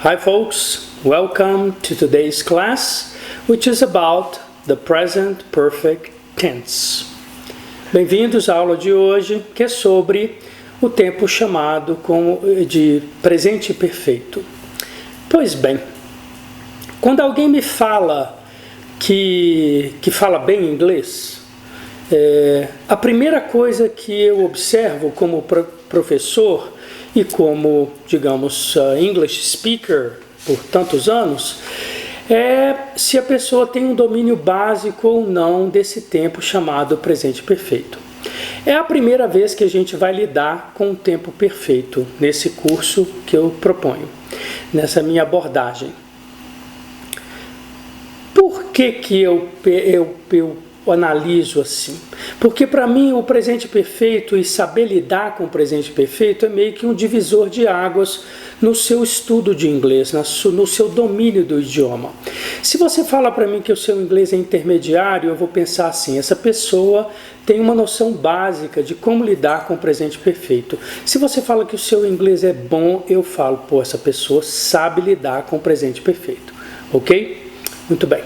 Hi folks, welcome to today's class, which is about the present perfect tense. Bem-vindos à aula de hoje, que é sobre o tempo chamado de presente perfeito. Pois bem, quando alguém me fala que fala bem inglês, a primeira coisa que eu observo como professor e como, digamos, English speaker por tantos anos, é se a pessoa tem um domínio básico ou não desse tempo chamado presente perfeito. É a primeira vez que a gente vai lidar com o tempo perfeito nesse curso que eu proponho, nessa minha abordagem. Por que eu analiso assim? Porque para mim o presente perfeito e saber lidar com o presente perfeito é meio que um divisor de águas no seu estudo de inglês, no seu domínio do idioma. Se você fala para mim que o seu inglês é intermediário, eu vou pensar assim, essa pessoa tem uma noção básica de como lidar com o presente perfeito. Se você fala que o seu inglês é bom, eu falo, pô, essa pessoa sabe lidar com o presente perfeito, ok? Muito bem.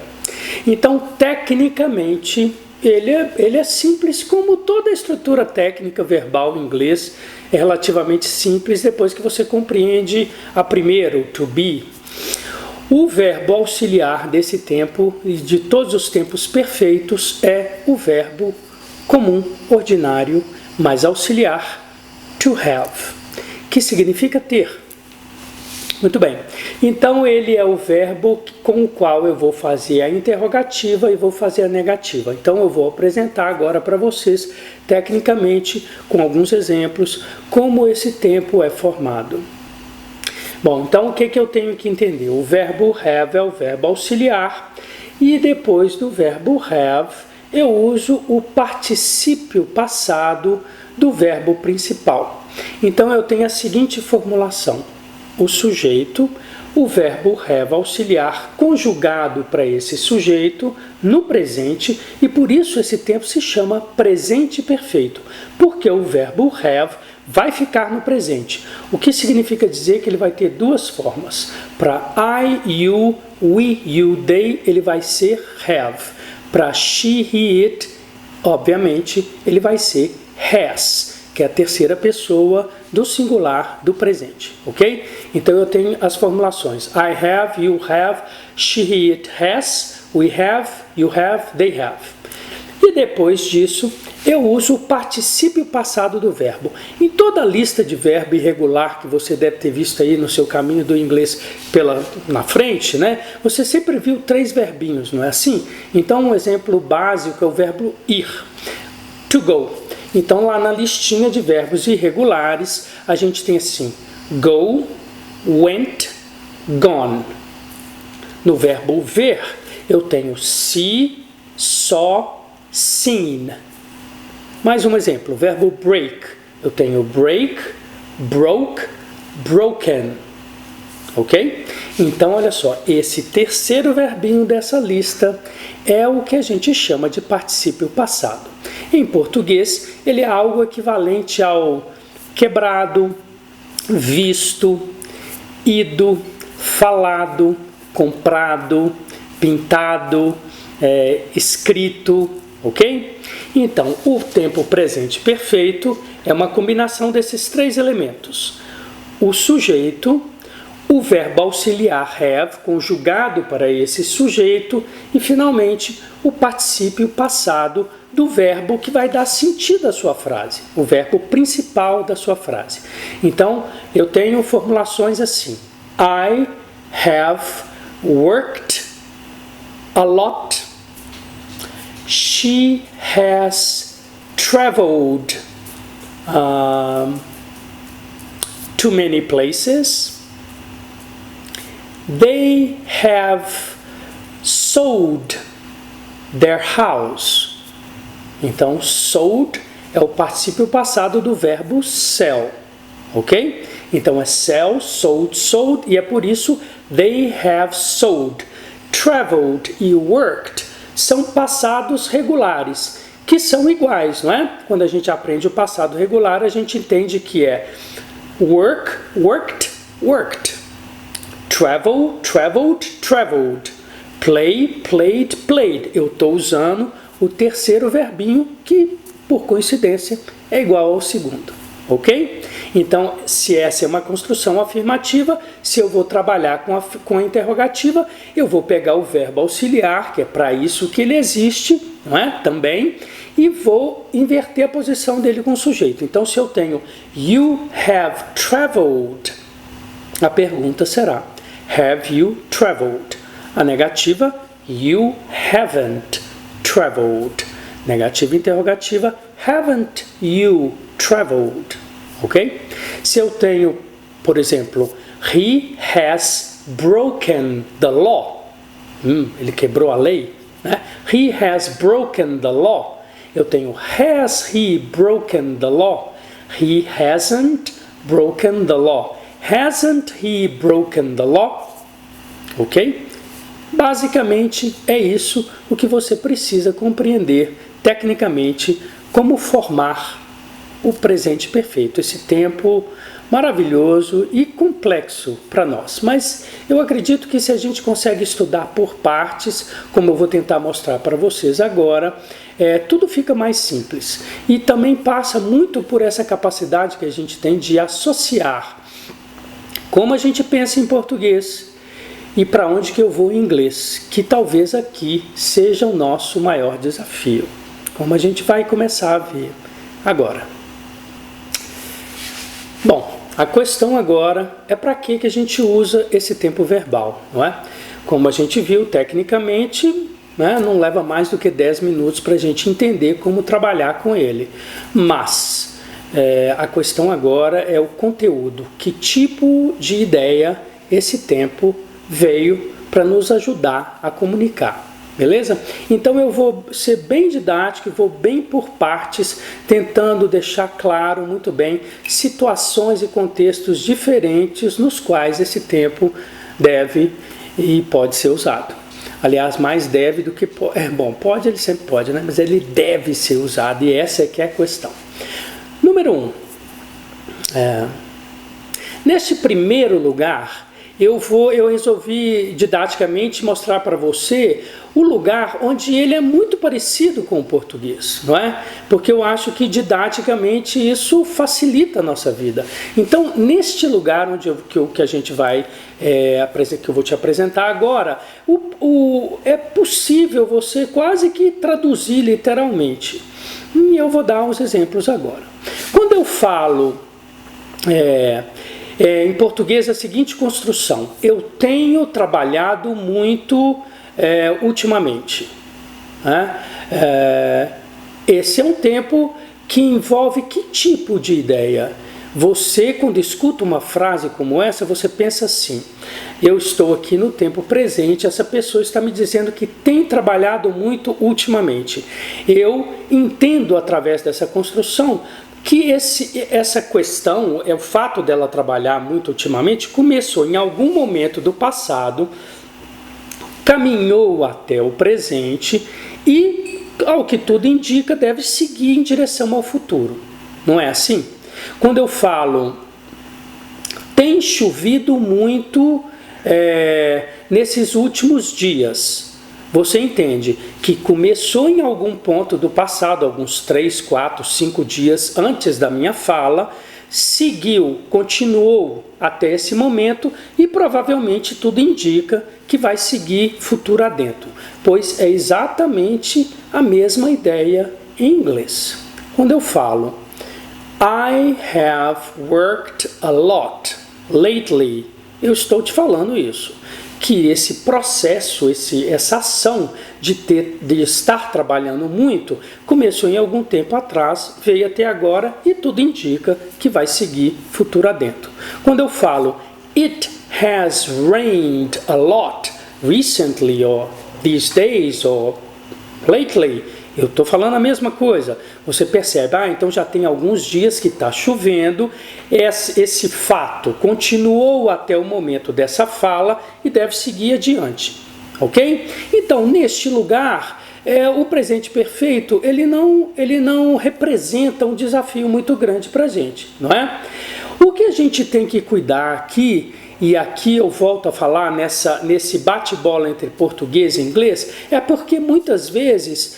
Então, tecnicamente, ele é simples, como toda a estrutura técnica verbal em inglês é relativamente simples depois que você compreende a primeiro, to be. O verbo auxiliar desse tempo e de todos os tempos perfeitos é o verbo comum, ordinário, mas auxiliar, to have, que significa ter. Muito bem, então ele é o verbo com o qual eu vou fazer a interrogativa e vou fazer a negativa. Então eu vou apresentar agora para vocês, tecnicamente, com alguns exemplos, como esse tempo é formado. Bom, então o que eu tenho que entender? O verbo have é o verbo auxiliar e depois do verbo have eu uso o particípio passado do verbo principal. Então eu tenho a seguinte formulação. O sujeito, o verbo have auxiliar conjugado para esse sujeito no presente e por isso esse tempo se chama presente perfeito, porque o verbo have vai ficar no presente, o que significa dizer que ele vai ter duas formas. Para I, you, we, you, they, ele vai ser have. Para she, he, it, obviamente, ele vai ser has, que é a terceira pessoa do singular do presente, ok? Então eu tenho as formulações I have, you have, she, he, it has, we have, you have, they have. E depois disso eu uso o particípio passado do verbo. Em toda a lista de verbo irregular que você deve ter visto aí no seu caminho do inglês na frente, né? Você sempre viu 3 verbinhos, não é assim? Então um exemplo básico é o verbo ir, to go. Então, lá na listinha de verbos irregulares, a gente tem assim, go, went, gone. No verbo ver, eu tenho see, saw, seen. Mais um exemplo, o verbo break. Eu tenho break, broke, broken. Ok? Então, olha só, esse terceiro verbinho dessa lista é o que a gente chama de particípio passado. Em português, ele é algo equivalente ao quebrado, visto, ido, falado, comprado, pintado, escrito, ok? Então, o tempo presente perfeito é uma combinação desses 3 elementos. O sujeito, o verbo auxiliar have, conjugado para esse sujeito, e finalmente o particípio passado do verbo que vai dar sentido à sua frase, o verbo principal da sua frase. Então, eu tenho formulações assim: I have worked a lot. She has traveled to many places. They have sold their house. Então, sold é o particípio passado do verbo sell, ok? Então, é sell, sold, sold, e é por isso they have sold. Traveled e worked são passados regulares, que são iguais, não é? Quando a gente aprende o passado regular, a gente entende que é work, worked, worked. Travel, traveled, traveled. Play, played, played. Eu estou usando o terceiro verbinho que, por coincidência, é igual ao segundo. Ok? Então, se essa é uma construção afirmativa, se eu vou trabalhar com a interrogativa, eu vou pegar o verbo auxiliar, que é para isso que ele existe, não é? Também, e vou inverter a posição dele com o sujeito. Então, se eu tenho you have traveled, a pergunta será have you traveled? A negativa, you haven't traveled. Negativa interrogativa, haven't you traveled? Ok? Se eu tenho, por exemplo, he has broken the law. Ele quebrou a lei. Né? He has broken the law. Eu tenho has he broken the law? He hasn't broken the law. Hasn't he broken the law? Ok? Basicamente é isso o que você precisa compreender tecnicamente como formar o presente perfeito, esse tempo maravilhoso e complexo para nós. Mas eu acredito que se a gente consegue estudar por partes, como eu vou tentar mostrar para vocês agora, tudo fica mais simples. E também passa muito por essa capacidade que a gente tem de associar como a gente pensa em português e para onde que eu vou em inglês, que talvez aqui seja o nosso maior desafio, como a gente vai começar a ver agora. Bom, a questão agora é para que a gente usa esse tempo verbal, não é? Como a gente viu, tecnicamente, né, não leva mais do que 10 minutos para a gente entender como trabalhar com ele. Mas a questão agora é o conteúdo, que tipo de ideia esse tempo veio para nos ajudar a comunicar. Beleza? Então eu vou ser bem didático, vou bem por partes, tentando deixar claro muito bem situações e contextos diferentes nos quais esse tempo deve e pode ser usado. Aliás, mais deve do que pode. Bom, pode, ele sempre pode, né? Mas ele deve ser usado e essa é que é a questão. Número 1. Neste primeiro lugar, eu resolvi didaticamente mostrar para você o lugar onde ele é muito parecido com o português, não é? Porque eu acho que didaticamente isso facilita a nossa vida. Então, neste lugar que a gente vai, que eu vou te apresentar agora, é possível você quase que traduzir literalmente. E eu vou dar uns exemplos agora. Quando eu falo em português a seguinte construção: eu tenho trabalhado muito ultimamente. Esse é um tempo que envolve que tipo de ideia? Você, quando escuta uma frase como essa, você pensa assim: eu estou aqui no tempo presente, essa pessoa está me dizendo que tem trabalhado muito ultimamente. Eu entendo através dessa construção que essa questão, o fato dela trabalhar muito ultimamente, começou em algum momento do passado, caminhou até o presente e, ao que tudo indica, deve seguir em direção ao futuro. Não é assim? Quando eu falo, tem chovido muito nesses últimos dias, você entende que começou em algum ponto do passado, alguns 3, 4, 5 dias antes da minha fala, seguiu, continuou até esse momento e provavelmente tudo indica que vai seguir futuro adentro, pois é exatamente a mesma ideia em inglês. Quando eu falo I have worked a lot lately, eu estou te falando isso, que esse processo, essa ação de estar trabalhando muito, começou em algum tempo atrás, veio até agora e tudo indica que vai seguir futuro adentro. Quando eu falo it has rained a lot recently, or these days, or lately, eu estou falando a mesma coisa. Você percebe, então já tem alguns dias que está chovendo, esse fato continuou até o momento dessa fala e deve seguir adiante, ok? Então, neste lugar, o presente perfeito, ele não representa um desafio muito grande para a gente, não é? O que a gente tem que cuidar aqui e aqui eu volto a falar nesse bate-bola entre português e inglês, é porque muitas vezes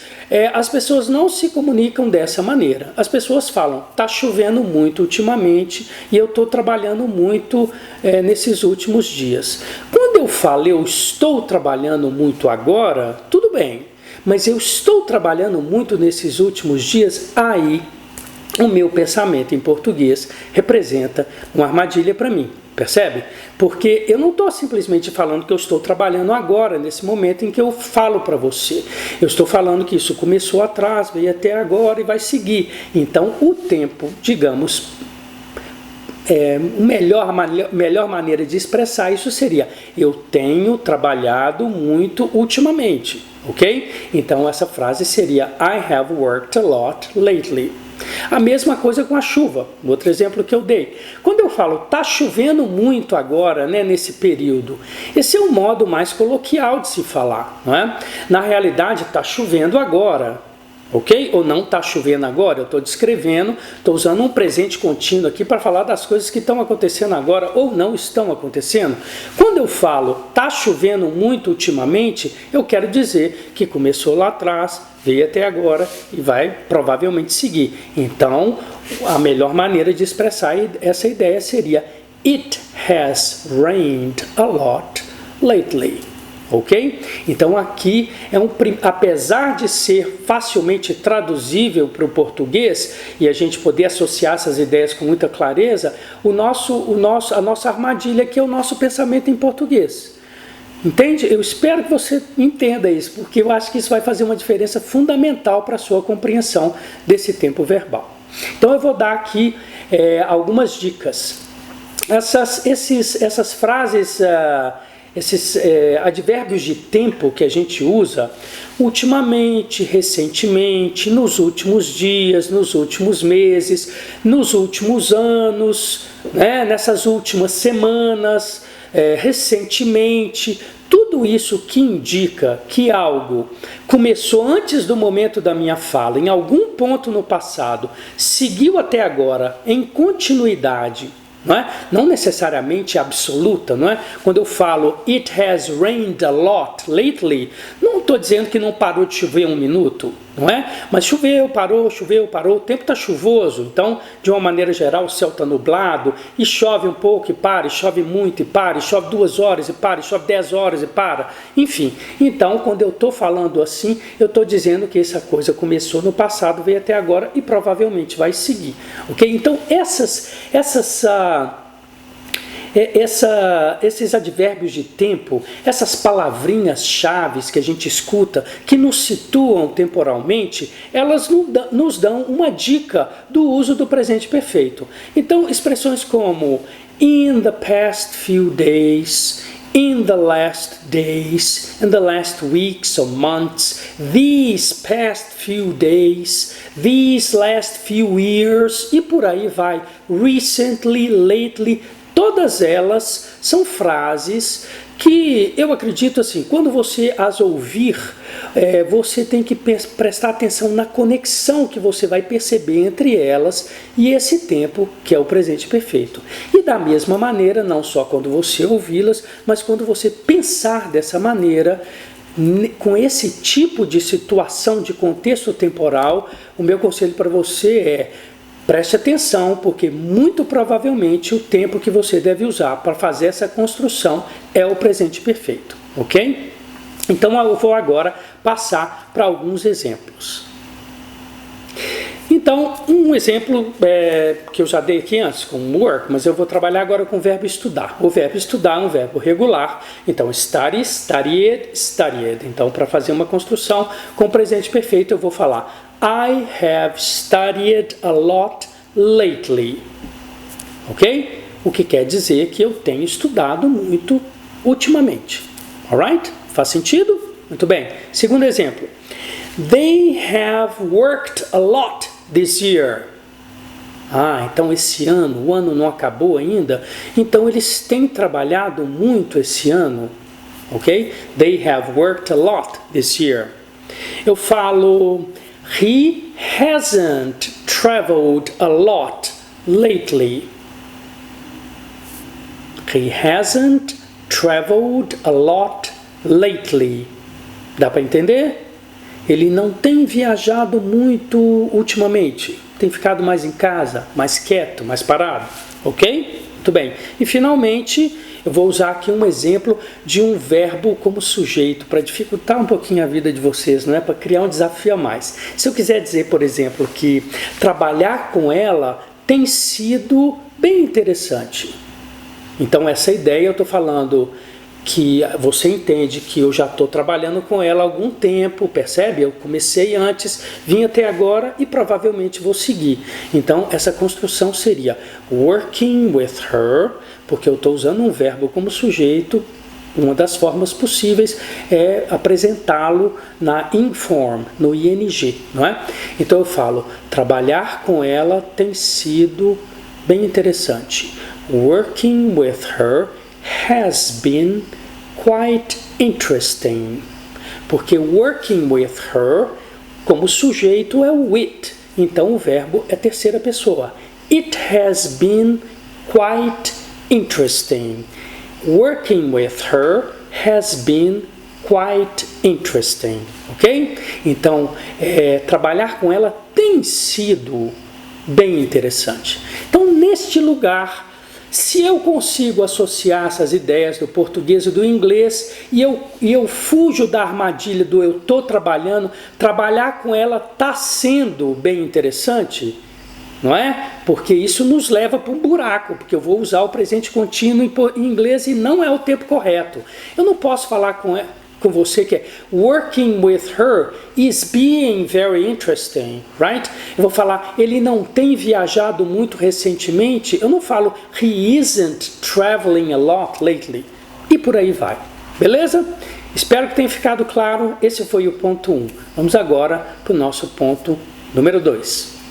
as pessoas não se comunicam dessa maneira. As pessoas falam, está chovendo muito ultimamente e eu estou trabalhando muito nesses últimos dias. Quando eu falo eu estou trabalhando muito agora, tudo bem, mas eu estou trabalhando muito nesses últimos dias, aí o meu pensamento em português representa uma armadilha para mim, percebe? Porque eu não estou simplesmente falando que eu estou trabalhando agora, nesse momento em que eu falo para você. Eu estou falando que isso começou atrás, veio até agora e vai seguir. Então, o tempo, digamos, melhor maneira de expressar isso seria: eu tenho trabalhado muito ultimamente, ok? Então, essa frase seria I have worked a lot lately. A mesma coisa com a chuva, outro exemplo que eu dei. Quando eu falo, está chovendo muito agora, né, nesse período, esse é um modo mais coloquial de se falar, não é? Na realidade, está chovendo agora, ok? Ou não está chovendo agora, eu estou descrevendo, estou usando um presente contínuo aqui para falar das coisas que estão acontecendo agora ou não estão acontecendo. Quando eu falo, está chovendo muito ultimamente, eu quero dizer que começou lá atrás, veio até agora e vai provavelmente seguir. Então, a melhor maneira de expressar essa ideia seria It has rained a lot lately. Ok? Então aqui, apesar de ser facilmente traduzível para o português e a gente poder associar essas ideias com muita clareza, a nossa armadilha aqui é o nosso pensamento em português. Entende? Eu espero que você entenda isso, porque eu acho que isso vai fazer uma diferença fundamental para a sua compreensão desse tempo verbal. Então eu vou dar aqui algumas dicas. Essas frases, esses advérbios de tempo que a gente usa ultimamente, recentemente, nos últimos dias, nos últimos meses, nos últimos anos, né, nessas últimas semanas, recentemente, tudo isso que indica que algo começou antes do momento da minha fala, em algum ponto no passado, seguiu até agora em continuidade, não necessariamente absoluta, não é? Quando eu falo It has rained a lot lately, não estou dizendo que não parou de chover um minuto, não é? Mas choveu, parou, o tempo está chuvoso, então de uma maneira geral o céu está nublado e chove um pouco e para, e chove muito e para, e chove 2 horas e para, e chove 10 horas e para, enfim. Então quando eu estou falando assim, eu estou dizendo que essa coisa começou no passado, veio até agora e provavelmente vai seguir, ok? Então esses advérbios de tempo, essas palavrinhas-chave que a gente escuta, que nos situam temporalmente, elas nos dão uma dica do uso do presente perfeito. Então, expressões como in the past few days, in the last days, in the last weeks or months, these past few days, these last few years, e por aí vai, recently, lately. Todas elas são frases que eu acredito assim, quando você as ouvir, você tem que prestar atenção na conexão que você vai perceber entre elas e esse tempo que é o presente perfeito. E da mesma maneira, não só quando você ouvi-las, mas quando você pensar dessa maneira, com esse tipo de situação, de contexto temporal, o meu conselho para você é: preste atenção, porque muito provavelmente o tempo que você deve usar para fazer essa construção é o presente perfeito, ok? Então eu vou agora passar para alguns exemplos. Então, um exemplo que eu já dei aqui antes com work, mas eu vou trabalhar agora com o verbo estudar. O verbo estudar é um verbo regular, então study, studied, studied. Então, para fazer uma construção com o presente perfeito, eu vou falar I have studied a lot lately, ok? O que quer dizer que eu tenho estudado muito ultimamente, alright? Faz sentido? Muito bem. Segundo exemplo, they have worked a lot this year. Então esse ano, o ano não acabou ainda, então eles têm trabalhado muito esse ano, ok? They have worked a lot this year. Eu falo he hasn't traveled a lot lately. He hasn't traveled a lot lately. Dá para entender? Ele não tem viajado muito ultimamente. Tem ficado mais em casa, mais quieto, mais parado. Ok? Muito bem. E finalmente, eu vou usar aqui um exemplo de um verbo como sujeito para dificultar um pouquinho a vida de vocês, não é? Para criar um desafio a mais. Se eu quiser dizer, por exemplo, que trabalhar com ela tem sido bem interessante. Então, essa ideia eu estou falando que você entende que eu já estou trabalhando com ela há algum tempo, percebe? Eu comecei antes, vim até agora e provavelmente vou seguir. Então, essa construção seria working with her, porque eu estou usando um verbo como sujeito. Uma das formas possíveis é apresentá-lo na inform, no ing, não é? Então eu falo, trabalhar com ela tem sido bem interessante. Working with her has been quite interesting. Porque working with her, como sujeito, é o with. Então o verbo é terceira pessoa. It has been quite interesting. Working with her has been quite interesting. Ok? Então, trabalhar com ela tem sido bem interessante. Então, neste lugar, se eu consigo associar essas ideias do português e do inglês e eu fujo da armadilha do eu estou trabalhando, trabalhar com ela está sendo bem interessante, não é? Porque isso nos leva para um buraco, porque eu vou usar o presente contínuo em inglês e não é o tempo correto. Eu não posso falar com você que é working with her is being very interesting, right? Eu vou falar, ele não tem viajado muito recentemente. Eu não falo he isn't traveling a lot lately. E por aí vai. Beleza? Espero que tenha ficado claro. Esse foi o ponto 1. Vamos agora para o nosso ponto número 2.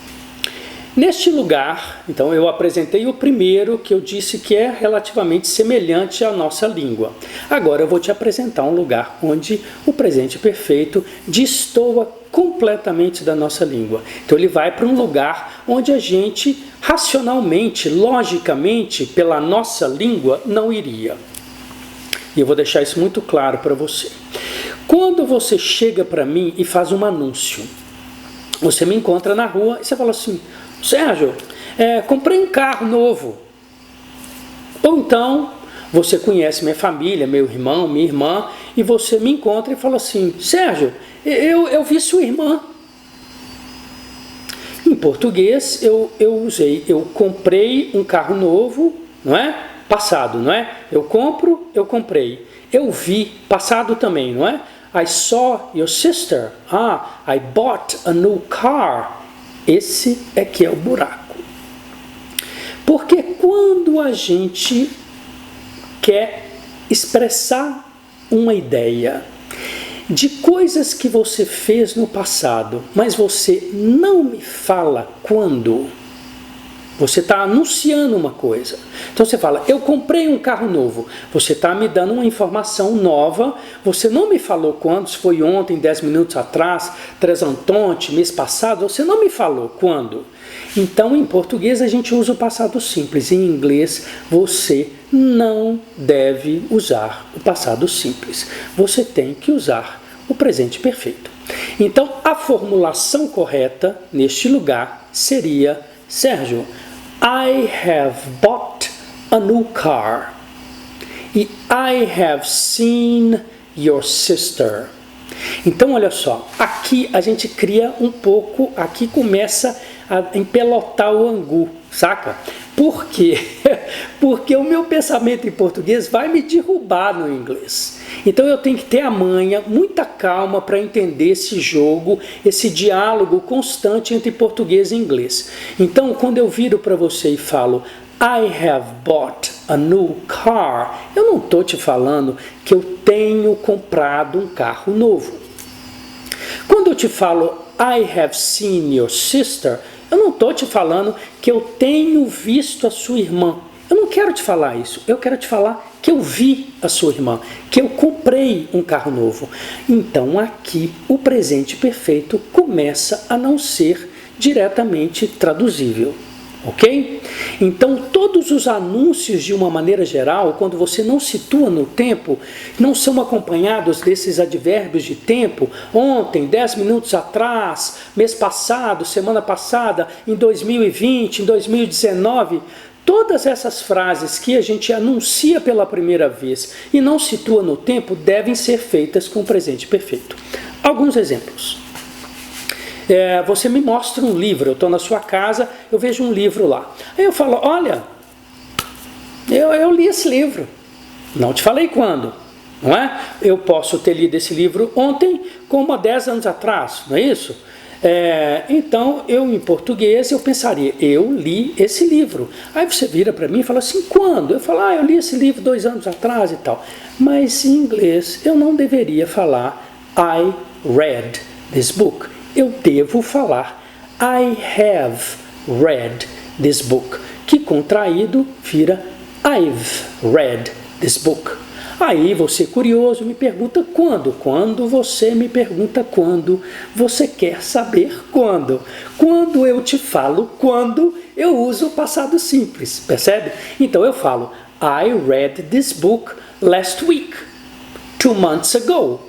Neste lugar, então eu apresentei o primeiro que eu disse que é relativamente semelhante à nossa língua. Agora eu vou te apresentar um lugar onde o presente perfeito destoa completamente da nossa língua. Então ele vai para um lugar onde a gente racionalmente, logicamente, pela nossa língua não iria. E eu vou deixar isso muito claro para você. Quando você chega para mim e faz um anúncio, você me encontra na rua e você fala assim: Sérgio, comprei um carro novo. Ou então, você conhece minha família, meu irmão, minha irmã, e você me encontra e fala assim: Sérgio, eu vi sua irmã. Em português, eu comprei um carro novo, não é? Passado, não é? Eu comprei. Eu vi, passado também, não é? I saw your sister. I bought a new car. Esse é que é o buraco. Porque quando a gente quer expressar uma ideia de coisas que você fez no passado, mas você não me fala quando, você está anunciando uma coisa. Então você fala, eu comprei um carro novo. Você está me dando uma informação nova. Você não me falou quando, se foi ontem, 10 minutos atrás, tresantante, mês passado. Você não me falou quando. Então em português a gente usa o passado simples. Em inglês você não deve usar o passado simples. Você tem que usar o presente perfeito. Então a formulação correta neste lugar seria: Sérgio, I have bought a new car. E I have seen your sister. Então, olha só, aqui a gente cria um pouco, aqui começa a empelotar o angu, saca? Por quê? Porque o meu pensamento em português vai me derrubar no inglês. Então eu tenho que ter a manha, muita calma para entender esse jogo, esse diálogo constante entre português e inglês. Então quando eu viro para você e falo I have bought a new car, eu não estou te falando que eu tenho comprado um carro novo. Quando eu te falo I have seen your sister, eu não estou te falando que eu tenho visto a sua irmã. Eu não quero te falar isso. Eu quero te falar que eu vi a sua irmã, que eu comprei um carro novo. Então aqui o presente perfeito começa a não ser diretamente traduzível. Ok? Então, todos os anúncios, de uma maneira geral, quando você não situa no tempo, não são acompanhados desses advérbios de tempo. Ontem, 10 minutos atrás, mês passado, semana passada, em 2020, em 2019. Todas essas frases que a gente anuncia pela primeira vez e não situa no tempo devem ser feitas com o presente perfeito. Alguns exemplos. Você me mostra um livro, eu estou na sua casa, eu vejo um livro lá. Aí eu falo, olha, eu li esse livro. Não te falei quando, não é? Eu posso ter lido esse livro ontem, como há 10 anos atrás, não é isso? Então, em português, eu pensaria, eu li esse livro. Aí você vira para mim e fala assim, quando? Eu falo, eu li esse livro 2 anos atrás e tal. Mas em inglês, eu não deveria falar I read this book. Eu devo falar I have read this book, que contraído vira I've read this book. Aí você, curioso, me pergunta quando. Quando você me pergunta quando, você quer saber quando. Quando eu te falo quando, eu uso o passado simples, percebe? Então eu falo, I read this book last week, 2 months ago.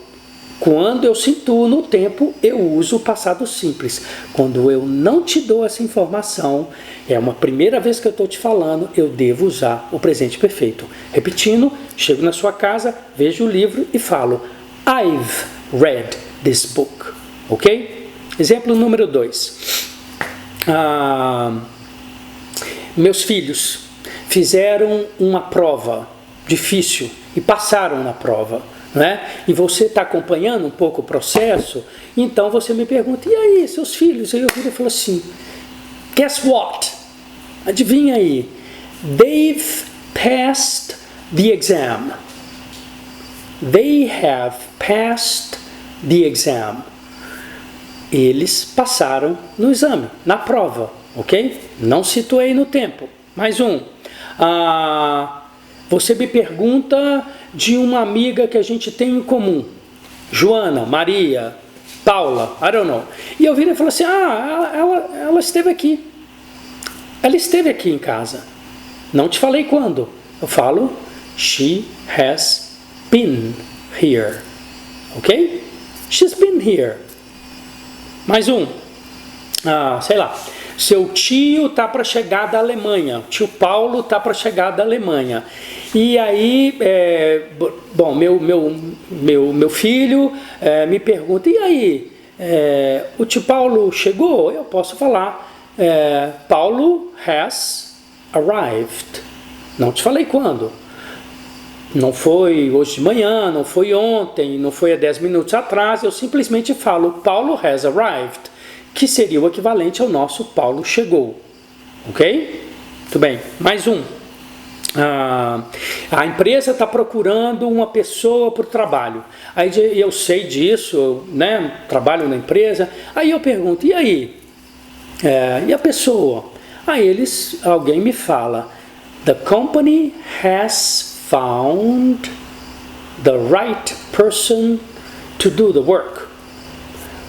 Quando eu situo no tempo, eu uso o passado simples. Quando eu não te dou essa informação, é uma primeira vez que eu estou te falando, eu devo usar o presente perfeito. Repetindo, chego na sua casa, vejo o livro e falo, I've read this book. Ok? Exemplo número 2. Meus filhos fizeram uma prova difícil e passaram na prova. Né? E você está acompanhando um pouco o processo, então você me pergunta, e aí, seus filhos? Aí eu viro e falo assim, guess what? Adivinha aí? They've passed the exam. They have passed the exam. Eles passaram no exame, na prova, ok? Não situei no tempo. Mais um. Você me pergunta de uma amiga que a gente tem em comum. Joana, Maria, Paula, I don't know. E eu viro e falo assim, ela esteve aqui. Ela esteve aqui em casa. Não te falei quando. Eu falo, she has been here. Ok? She's been here. Mais um. Sei lá. Seu tio está para chegar da Alemanha. O tio Paulo está para chegar da Alemanha. E aí, meu filho me pergunta, e aí, o tio Paulo chegou? Eu posso falar, Paulo has arrived. Não te falei quando. Não foi hoje de manhã, não foi ontem, não foi há 10 minutos atrás. Eu simplesmente falo, Paulo has arrived, que seria o equivalente ao nosso Paulo chegou. Ok? Muito bem. Mais um. A empresa está procurando uma pessoa para o trabalho. Aí eu sei disso, né? Trabalho na empresa. Aí eu pergunto, e aí? E a pessoa? Aí alguém me fala, the company has found the right person to do the work.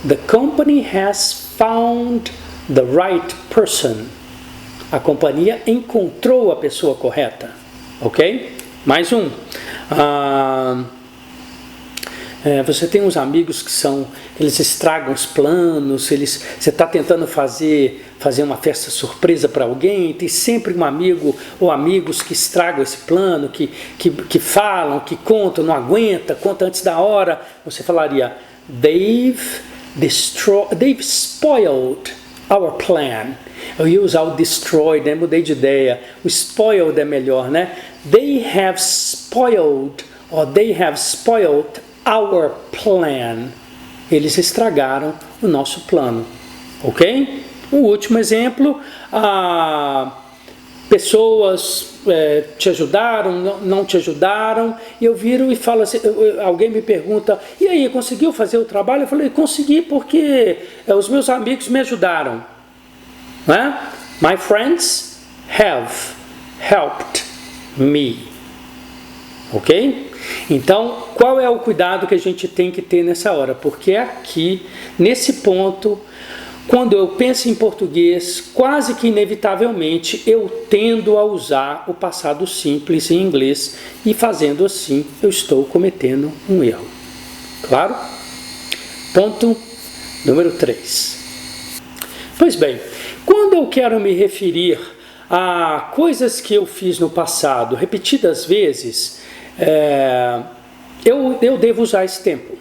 The company has found the right person. A companhia encontrou a pessoa correta, ok? Mais um. Você tem uns amigos que eles estragam os planos, você está tentando fazer uma festa surpresa para alguém, tem sempre um amigo ou amigos que estragam esse plano, que falam, que contam, não aguenta, conta antes da hora. Você falaria, they've spoiled our plan. Eu ia usar o destroyed, né? Mudei de ideia. O spoiled é melhor, né? They have spoiled our plan. Eles estragaram o nosso plano. Ok? O último exemplo, pessoas te ajudaram, não te ajudaram, e eu viro e falo assim, alguém me pergunta, e aí, conseguiu fazer o trabalho? Eu falei, consegui porque os meus amigos me ajudaram. Né? My friends have helped me. Ok? Então, qual é o cuidado que a gente tem que ter nessa hora? Porque aqui, nesse ponto, quando eu penso em português, quase que inevitavelmente eu tendo a usar o passado simples em inglês e fazendo assim eu estou cometendo um erro. Claro? Ponto número 3. Pois bem, quando eu quero me referir a coisas que eu fiz no passado repetidas vezes, eu devo usar esse tempo.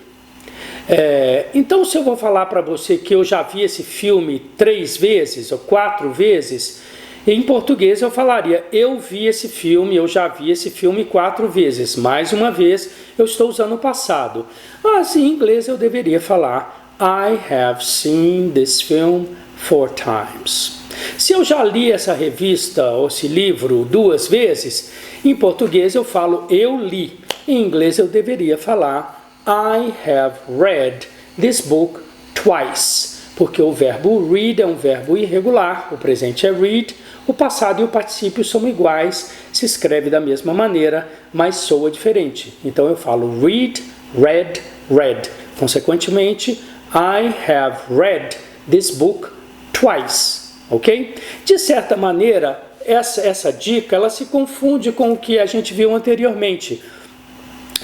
Então, se eu vou falar para você que eu já vi esse filme 3 vezes ou 4 vezes, em português eu falaria, eu vi esse filme, eu já vi esse filme 4 vezes. Mais uma vez, eu estou usando o passado. Mas em inglês eu deveria falar, I have seen this film 4 times. Se eu já li essa revista ou esse livro 2 vezes, em português eu falo, eu li. Em inglês eu deveria falar, I have read this book twice, porque o verbo read é um verbo irregular, o presente é read, o passado e o particípio são iguais, se escreve da mesma maneira, mas soa diferente. Então eu falo read, read, read. Consequentemente, I have read this book twice, ok? De certa maneira, essa dica ela se confunde com o que a gente viu anteriormente,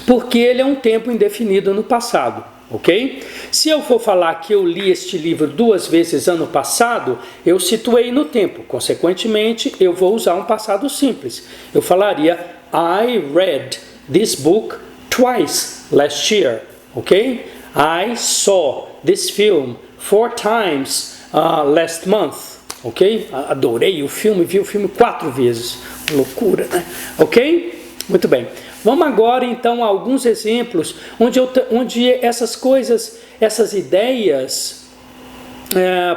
porque ele é um tempo indefinido no passado, ok? Se eu for falar que eu li este livro 2 vezes ano passado, eu situei no tempo, consequentemente eu vou usar um passado simples. Eu falaria, I read this book twice last year, ok? I saw this film 4 times last month, ok? Adorei o filme, vi o filme 4 vezes, loucura, né? Ok? Muito bem. Vamos agora então a alguns exemplos onde essas coisas, essas ideias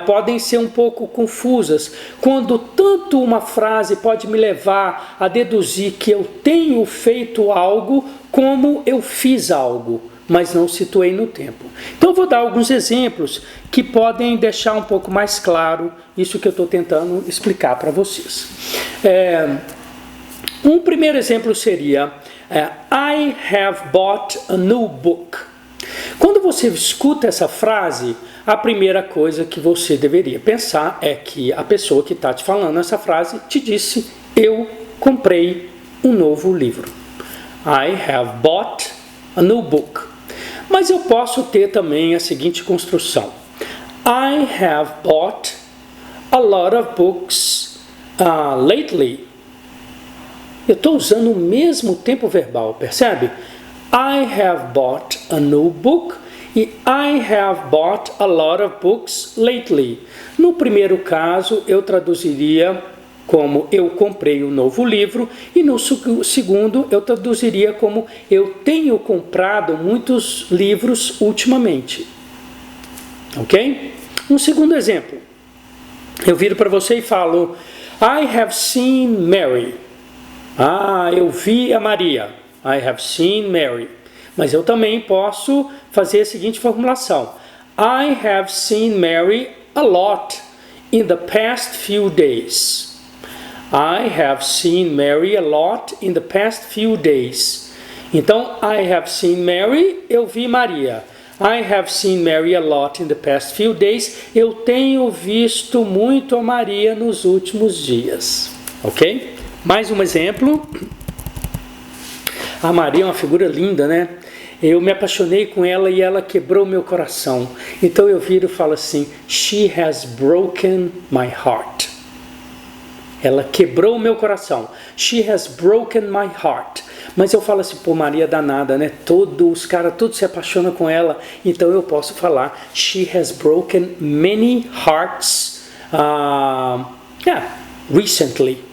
podem ser um pouco confusas, quando tanto uma frase pode me levar a deduzir que eu tenho feito algo como eu fiz algo, mas não situei no tempo. Então eu vou dar alguns exemplos que podem deixar um pouco mais claro isso que eu estou tentando explicar para vocês. Um primeiro exemplo seria I have bought a new book. Quando você escuta essa frase, a primeira coisa que você deveria pensar é que a pessoa que está te falando essa frase te disse, eu comprei um novo livro. I have bought a new book. Mas eu posso ter também a seguinte construção. I have bought a lot of books lately. Eu estou usando o mesmo tempo verbal, percebe? I have bought a new book e I have bought a lot of books lately. No primeiro caso, eu traduziria como eu comprei um novo livro e no segundo, eu traduziria como eu tenho comprado muitos livros ultimamente. Ok? Um segundo exemplo. Eu viro para você e falo I have seen Mary. Eu vi a Maria. I have seen Mary. Mas eu também posso fazer a seguinte formulação. I have seen Mary a lot in the past few days. I have seen Mary a lot in the past few days. Então, I have seen Mary, eu vi Maria. I have seen Mary a lot in the past few days. Eu tenho visto muito a Maria nos últimos dias. Ok? Mais um exemplo. A Maria é uma figura linda, né? Eu me apaixonei com ela e ela quebrou meu coração. Então eu viro e falo assim, she has broken my heart. Ela quebrou o meu coração. She has broken my heart. Mas eu falo assim, pô, Maria danada, né? Os caras todos se apaixonam com ela. Então eu posso falar, she has broken many hearts recently.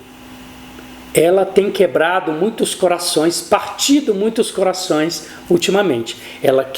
Ela tem quebrado muitos corações, partido muitos corações ultimamente. Ela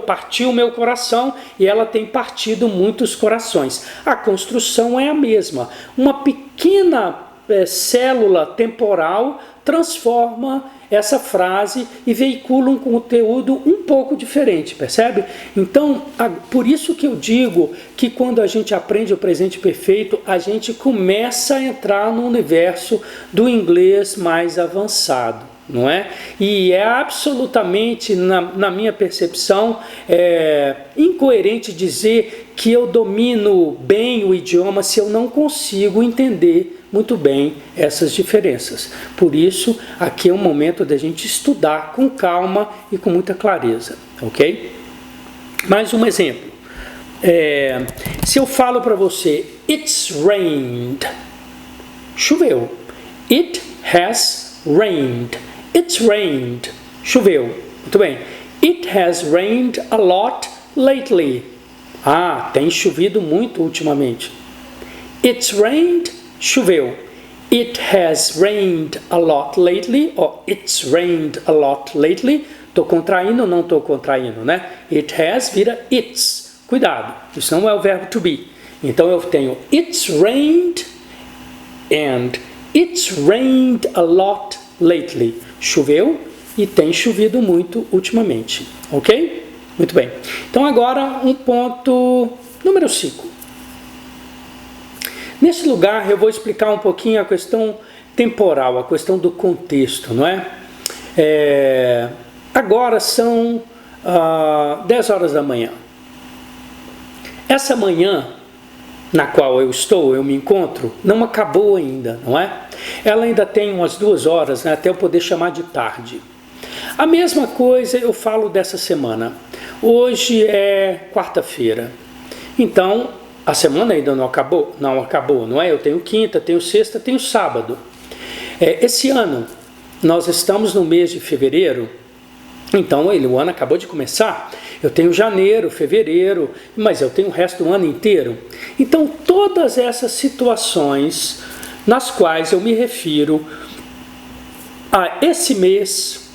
partiu meu coração e ela tem partido muitos corações. A construção é a mesma. Uma pequena célula temporal transforma essa frase e veicula um conteúdo um pouco diferente, percebe? Então, por isso que eu digo que quando a gente aprende o presente perfeito, a gente começa a entrar no universo do inglês mais avançado, não é? E é absolutamente, na minha percepção, incoerente dizer que eu domino bem o idioma se eu não consigo entender muito bem essas diferenças. Por isso, aqui é um momento da gente estudar com calma e com muita clareza, ok? Mais um exemplo. Se eu falo para você, it's rained, choveu. It has rained. It's rained, choveu. Muito bem. It has rained a lot lately. Tem chovido muito ultimamente. It's rained, choveu. It has rained a lot lately, ou it's rained a lot lately. Estou contraindo ou não estou contraindo, né? It has vira it's. Cuidado, isso não é o verbo to be. Então eu tenho it's rained and it's rained a lot lately. Choveu e tem chovido muito ultimamente, ok? Muito bem. Então agora um ponto número 5. Nesse lugar eu vou explicar um pouquinho a questão temporal, a questão do contexto, não é? Agora são 10 horas da manhã. Essa manhã na qual eu me encontro, não acabou ainda, não é? Ela ainda tem umas 2 horas, né, até eu poder chamar de tarde. A mesma coisa eu falo dessa semana. Hoje é quarta-feira. Então, a semana ainda não acabou, não é? Eu tenho quinta, tenho sexta, tenho sábado. Esse ano, nós estamos no mês de fevereiro, então o ano acabou de começar. Eu tenho janeiro, fevereiro, mas eu tenho o resto do ano inteiro. Então, todas essas situações nas quais eu me refiro a esse mês,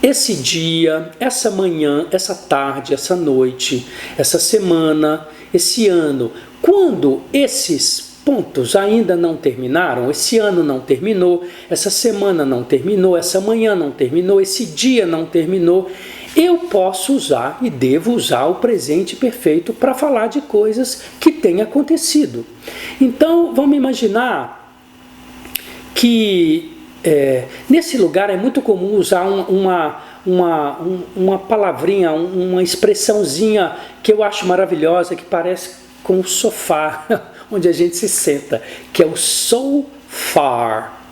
esse dia, essa manhã, essa tarde, essa noite, essa semana, esse ano, quando esses pontos ainda não terminaram, esse ano não terminou, essa semana não terminou, essa manhã não terminou, esse dia não terminou, eu posso usar e devo usar o presente perfeito para falar de coisas que têm acontecido. Então, vamos imaginar que nesse lugar é muito comum usar uma palavrinha, uma expressãozinha que eu acho maravilhosa, que parece com o sofá onde a gente se senta, que é o so far,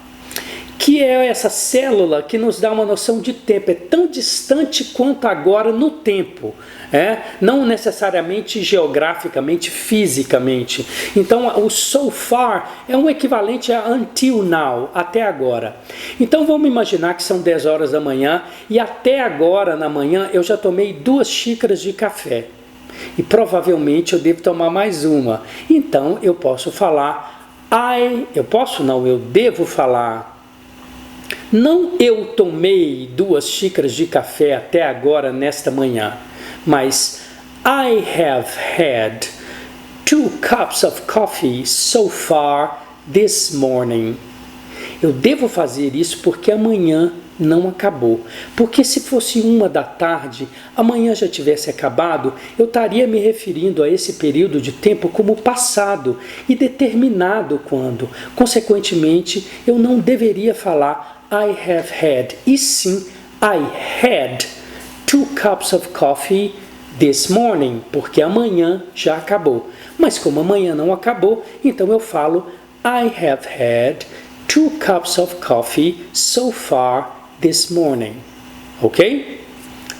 que é essa célula que nos dá uma noção de tempo, é tão distante quanto agora no tempo, não necessariamente geograficamente, fisicamente. Então o so far é um equivalente a until now, até agora. Então vamos imaginar que são 10 horas da manhã e até agora na manhã eu já tomei 2 xícaras de café. E provavelmente eu devo tomar mais uma. Então eu posso falar, eu devo falar, não eu tomei 2 xícaras de café até agora nesta manhã, mas I have had 2 cups of coffee so far this morning. Eu devo fazer isso porque amanhã não acabou. Porque se fosse 1 da tarde, amanhã já tivesse acabado, eu estaria me referindo a esse período de tempo como passado e determinado quando. Consequentemente, eu não deveria falar I have had, e sim I had 2 cups of coffee this morning, porque amanhã já acabou. Mas como amanhã não acabou, então eu falo I have had 2 cups of coffee so far this morning. Ok?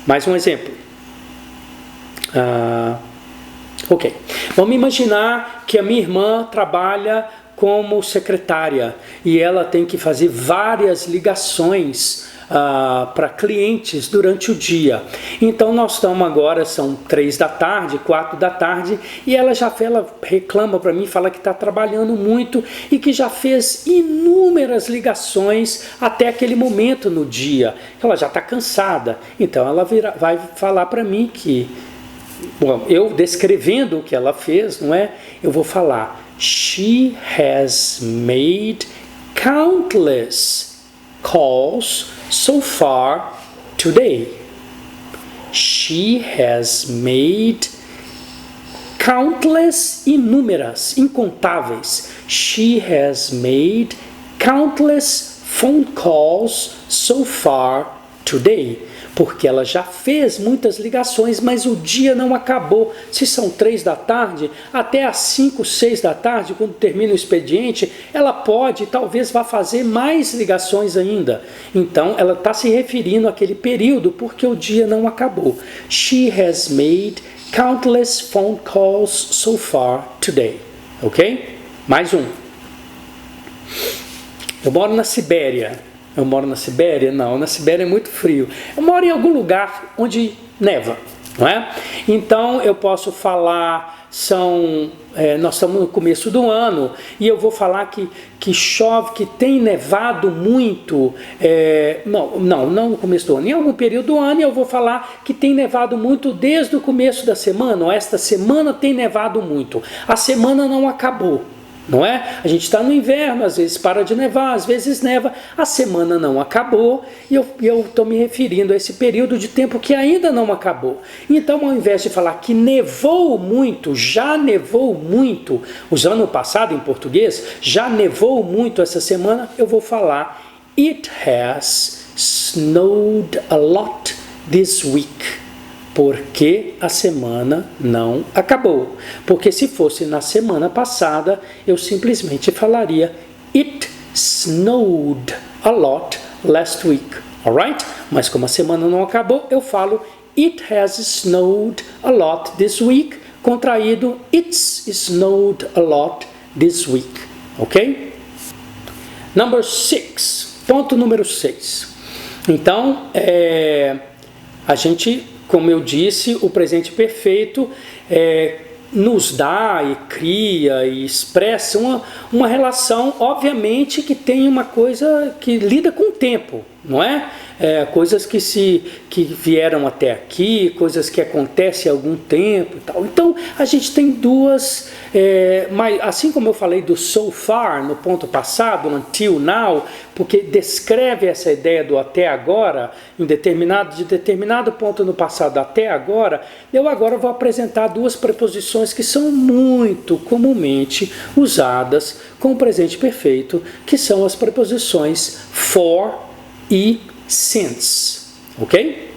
Mais um exemplo. Ok. Vamos imaginar que a minha irmã trabalha como secretária e ela tem que fazer várias ligações para clientes durante o dia. Então nós estamos agora, são 3 da tarde, 4 da tarde, e ela reclama para mim, fala que está trabalhando muito e que já fez inúmeras ligações até aquele momento no dia. Ela já está cansada. Então ela vai falar para mim que, eu descrevendo o que ela fez, não é? Eu vou falar, she has made countless calls so far today. She has made countless, inúmeras, incontáveis. She has made countless phone calls so far today, porque ela já fez muitas ligações, mas o dia não acabou. Se são 3 da tarde, até às 5, 6 da tarde, quando termina o expediente, ela pode, talvez vá fazer mais ligações ainda. Então, ela está se referindo àquele período, porque o dia não acabou. She has made countless phone calls so far today. Ok? Mais um. Eu moro na Sibéria. Eu moro na Sibéria? Não, na Sibéria é muito frio. Eu moro em algum lugar onde neva, não é? Então eu posso falar, nós estamos no começo do ano e eu vou falar que chove, que tem nevado muito, não no começo do ano, em algum período do ano eu vou falar que tem nevado muito desde o começo da semana, ou esta semana tem nevado muito. A semana não acabou. Não é? A gente está no inverno, às vezes para de nevar, às vezes neva, a semana não acabou e eu estou me referindo a esse período de tempo que ainda não acabou. Então, ao invés de falar que nevou muito, já nevou muito, usando o passado em português, já nevou muito essa semana, eu vou falar It has snowed a lot this week. Porque a semana não acabou. Porque se fosse na semana passada, eu simplesmente falaria It snowed a lot last week. Alright? Mas como a semana não acabou, eu falo It has snowed a lot this week. Contraído, It's snowed a lot this week. Ok? Number 6. Ponto número 6. Então, a gente... Como eu disse, o presente perfeito nos dá e cria e expressa uma relação, obviamente, que tem uma coisa que lida com o tempo, não é? Coisas que vieram até aqui, coisas que acontecem há algum tempo e tal. Então, a gente tem duas, mas assim como eu falei do so far no ponto passado, until now, porque descreve essa ideia do até agora, de determinado ponto no passado até agora, eu agora vou apresentar duas preposições que são muito comumente usadas com o presente perfeito, que são as preposições for e since, ok?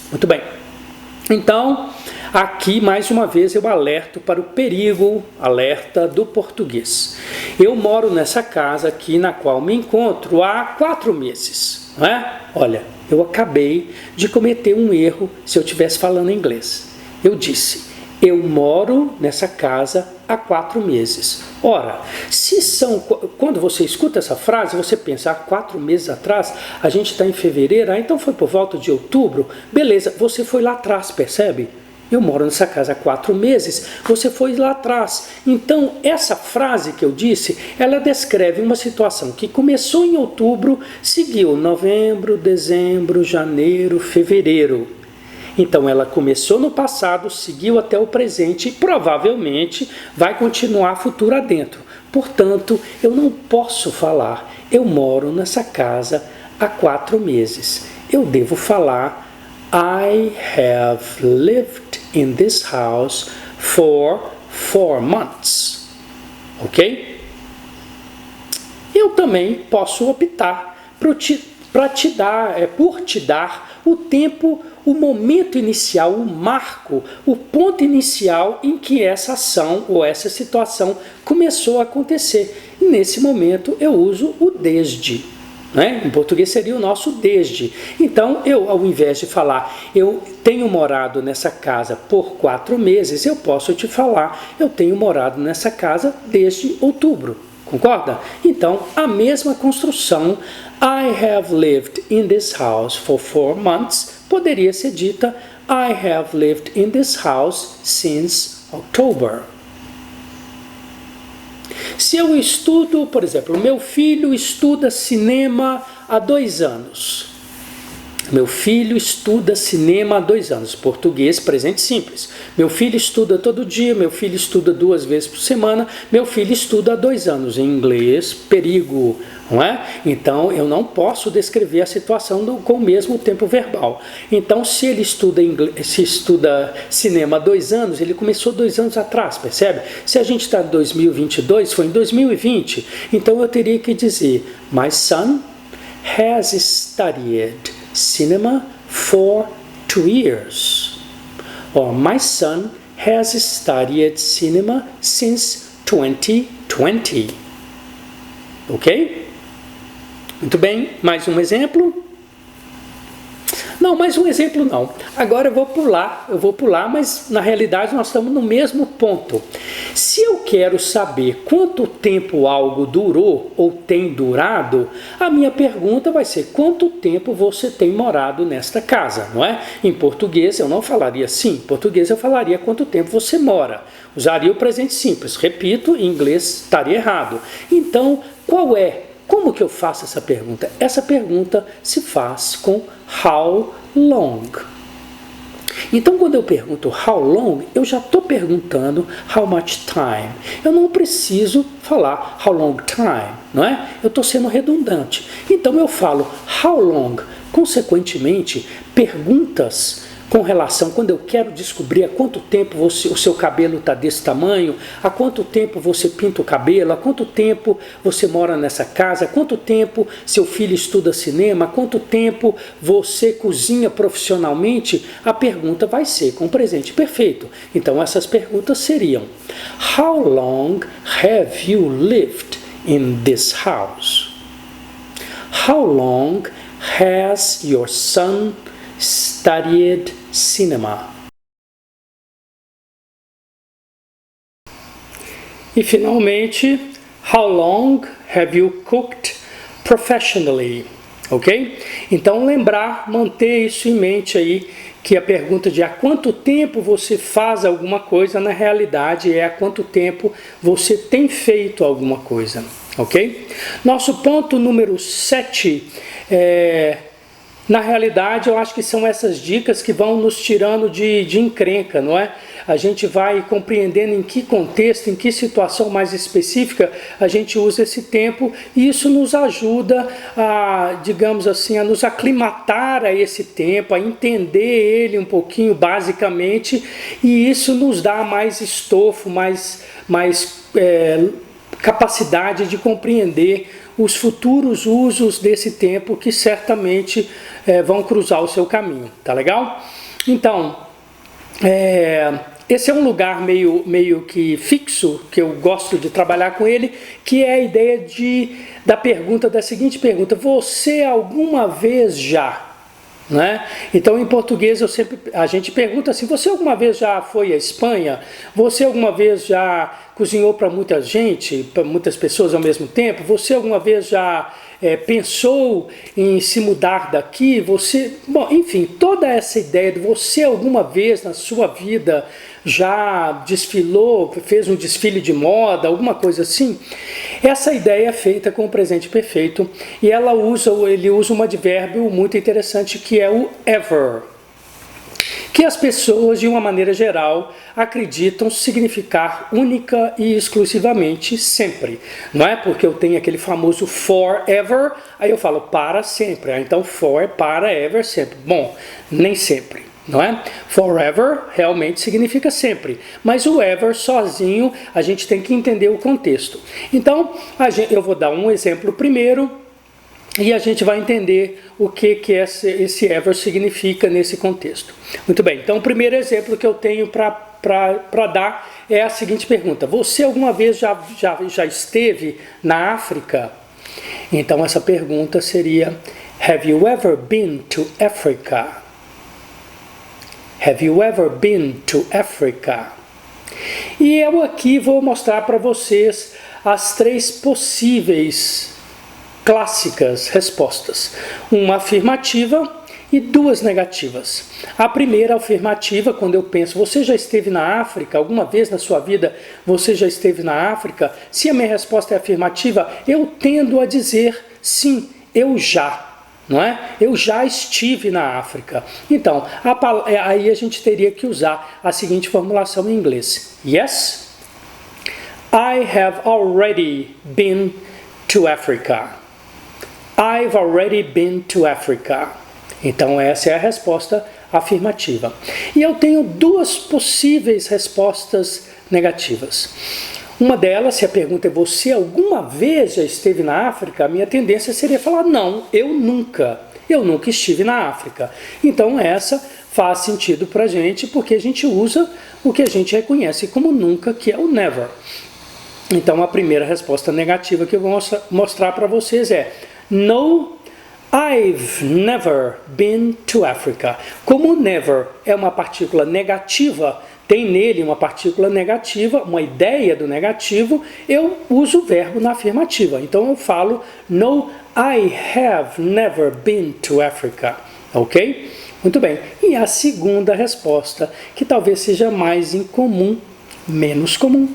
Muito bem. Então, aqui mais uma vez eu alerto para o perigo, alerta do português. Eu moro nessa casa aqui na qual me encontro há 4 meses, não é? Olha, eu acabei de cometer um erro se eu estivesse falando inglês. Eu disse, eu moro nessa casa há 4 meses. Ora, quando você escuta essa frase, você pensa, há 4 meses atrás, a gente está em fevereiro, então foi por volta de outubro, beleza, você foi lá atrás, percebe? Eu moro nessa casa há 4 meses, você foi lá atrás. Então, essa frase que eu disse, ela descreve uma situação que começou em outubro, seguiu novembro, dezembro, janeiro, fevereiro. Então, ela começou no passado, seguiu até o presente e provavelmente vai continuar futuro adentro. Portanto, eu não posso falar, eu moro nessa casa há 4 meses. Eu devo falar, I have lived in this house for 4 months. Ok? Eu também posso optar por te dar o tempo, o momento inicial, o marco, o ponto inicial em que essa ação ou essa situação começou a acontecer. E nesse momento eu uso o desde. Né? Em português seria o nosso desde. Então, ao invés de falar, eu tenho morado nessa casa por 4 meses, eu posso te falar, eu tenho morado nessa casa desde outubro. Concorda? Então, a mesma construção, I have lived in this house for 4 months, poderia ser dita, I have lived in this house since October. Se eu estudo, por exemplo, meu filho estuda cinema há 2 anos. Meu filho estuda cinema há 2 anos. Português, presente simples. Meu filho estuda todo dia, meu filho estuda 2 vezes por semana, meu filho estuda há 2 anos. Em inglês, perigo, não é? Então, eu não posso descrever a situação com o mesmo tempo verbal. Então, se ele estuda cinema há 2 anos, ele começou 2 anos atrás, percebe? Se a gente está em 2022, foi em 2020. Então, eu teria que dizer, my son has studied cinema for 2 years. Or my son has studied cinema since 2020. Ok? Muito bem, mais um exemplo. Não, mais um exemplo não. Agora eu vou pular, mas na realidade nós estamos no mesmo ponto. Se eu quero saber quanto tempo algo durou ou tem durado, a minha pergunta vai ser: quanto tempo você tem morado nesta casa, não é? Em português eu não falaria assim, em português eu falaria quanto tempo você mora. Usaria o presente simples, repito, em inglês estaria errado. Então, como que eu faço essa pergunta? Essa pergunta se faz com how long. Então, quando eu pergunto how long, eu já estou perguntando how much time. Eu não preciso falar how long time, não é? Eu estou sendo redundante. Então, eu falo how long. Consequentemente, perguntas com relação, quando eu quero descobrir há quanto tempo o seu cabelo está desse tamanho, há quanto tempo você pinta o cabelo, há quanto tempo você mora nessa casa, há quanto tempo seu filho estuda cinema, há quanto tempo você cozinha profissionalmente, a pergunta vai ser com o presente perfeito. Então essas perguntas seriam: How long have you lived in this house? How long has your son studied cinema? E finalmente, how long have you cooked professionally? Ok? Então manter isso em mente aí, que a pergunta de há quanto tempo você faz alguma coisa, na realidade é há quanto tempo você tem feito alguma coisa. Ok? Nosso ponto número 7 na realidade, eu acho que são essas dicas que vão nos tirando de encrenca, não é? A gente vai compreendendo em que contexto, em que situação mais específica a gente usa esse tempo, e isso nos ajuda a, digamos assim, a nos aclimatar a esse tempo, a entender ele um pouquinho basicamente, e isso nos dá mais estofo, mais capacidade de compreender os futuros usos desse tempo que certamente vão cruzar o seu caminho, tá legal? Então, esse é um lugar meio que fixo, que eu gosto de trabalhar com ele, que é a ideia da seguinte pergunta: você alguma vez já? Né? Então, em português, a gente pergunta assim: você alguma vez já foi à Espanha? Você alguma vez já cozinhou para muita gente, para muitas pessoas ao mesmo tempo? Você alguma vez já pensou em se mudar daqui? Bom, enfim, toda essa ideia de você alguma vez na sua vida já desfilou, fez um desfile de moda, alguma coisa assim. Essa ideia é feita com o presente perfeito, e ele usa um advérbio muito interessante, que é o ever, que as pessoas, de uma maneira geral, acreditam significar única e exclusivamente sempre. Não é porque eu tenho aquele famoso forever, aí eu falo para sempre. Então for é para, ever sempre. Bom, nem sempre. Não é? Forever realmente significa sempre, mas o ever sozinho a gente tem que entender o contexto. Então eu vou dar um exemplo primeiro e a gente vai entender o que esse ever significa nesse contexto. Muito bem, então o primeiro exemplo que eu tenho para dar é a seguinte pergunta: você alguma vez já esteve na África? Então essa pergunta seria: Have you ever been to Africa? Have you ever been to Africa? E eu aqui vou mostrar para vocês as 3 possíveis clássicas respostas. Uma afirmativa e 2 negativas. A primeira afirmativa, quando eu penso: você já esteve na África? Alguma vez na sua vida você já esteve na África? Se a minha resposta é afirmativa, eu tendo a dizer sim, eu já. Não é? Eu já estive na África. Então, aí a gente teria que usar a seguinte formulação em inglês: Yes, I have already been to Africa. I've already been to Africa. Então, essa é a resposta afirmativa. E eu tenho 2 possíveis respostas negativas. Uma delas, se a pergunta é: você alguma vez já esteve na África? A minha tendência seria falar: não, eu nunca. eu nunca estive na África. Então essa faz sentido para a gente, porque a gente usa o que a gente reconhece como nunca, que é o never. Então a primeira resposta negativa que eu vou mostrar para vocês é no, I've never been to Africa. Como never é uma partícula negativa, tem nele uma partícula negativa, uma ideia do negativo, eu uso o verbo na afirmativa. Então eu falo no, I have never been to Africa. Ok? Muito bem. E a segunda resposta, que talvez seja mais incomum, menos comum,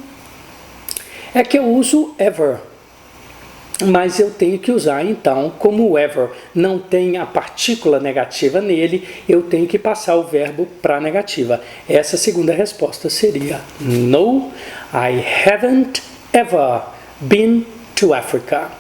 é que eu uso ever. Mas eu tenho que usar, então, como ever não tem a partícula negativa nele, eu tenho que passar o verbo para a negativa. Essa segunda resposta seria no, I haven't ever been to Africa.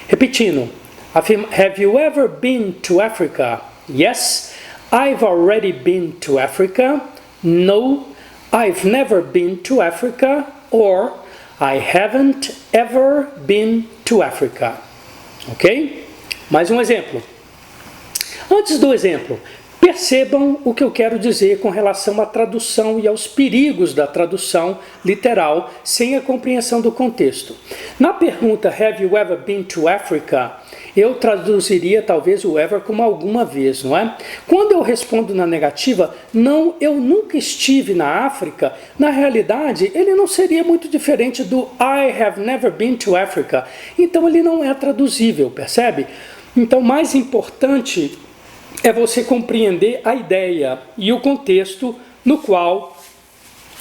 Repetindo, have you ever been to Africa? Yes, I've already been to Africa. No, I've never been to Africa. Or I haven't ever been to Africa. Ok? Mais um exemplo. Antes do exemplo, percebam o que eu quero dizer com relação à tradução e aos perigos da tradução literal sem a compreensão do contexto. Na pergunta Have you ever been to Africa? Eu traduziria talvez o ever como alguma vez, não é? Quando eu respondo na negativa, não, eu nunca estive na África, na realidade, ele não seria muito diferente do I have never been to Africa. Então ele não é traduzível, percebe? Então, mais importante é você compreender a ideia e o contexto no qual